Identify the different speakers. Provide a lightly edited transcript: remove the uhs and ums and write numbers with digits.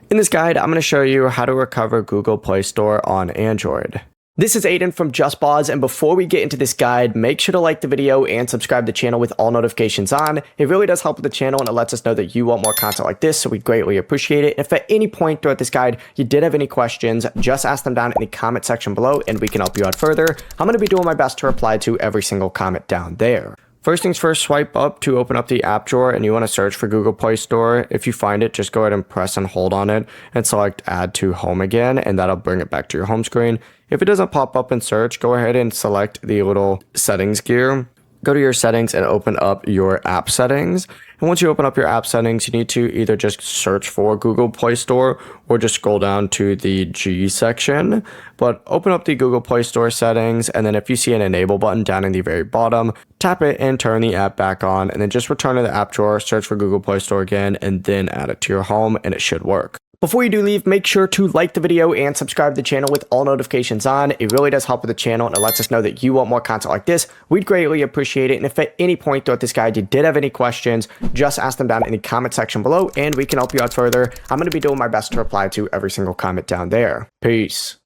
Speaker 1: In this guide, I'm going to show you how to recover Google Play Store on Android. This is Aiden from JustPause, and before we get into this guide, make sure to like the video and subscribe to the channel with all notifications on. It really does help with the channel, and it lets us know that you want more content like this, so we greatly appreciate it. If at any point throughout this guide you did have any questions, just ask them down in the comment section below, and we can help you out further. I'm going to be doing my best to reply to every single comment down there. First things first, swipe up to open up the app drawer, and you want to search for Google Play Store. If you find it, just go ahead and press and hold on it and select Add to Home again, and that'll bring it back to your home screen. If it doesn't pop up in search, go ahead and select the little settings gear. Go to your settings and open up your app settings. And once you open up your app settings, you need to either just search for Google Play Store or just scroll down to the G section. But open up the Google Play Store settings, and then if you see an enable button down in the very bottom, tap it and turn the app back on, and then just return to the app drawer, search for Google Play Store again, and then add it to your home, and it should work. Before you do leave, make sure to like the video and subscribe to the channel with all notifications on. It really does help with the channel, and it lets us know that you want more content like this. We'd greatly appreciate it. And if at any point throughout this guide you did have any questions, just ask them down in the comment section below, and we can help you out further. I'm going to be doing my best to reply to every single comment down there. Peace.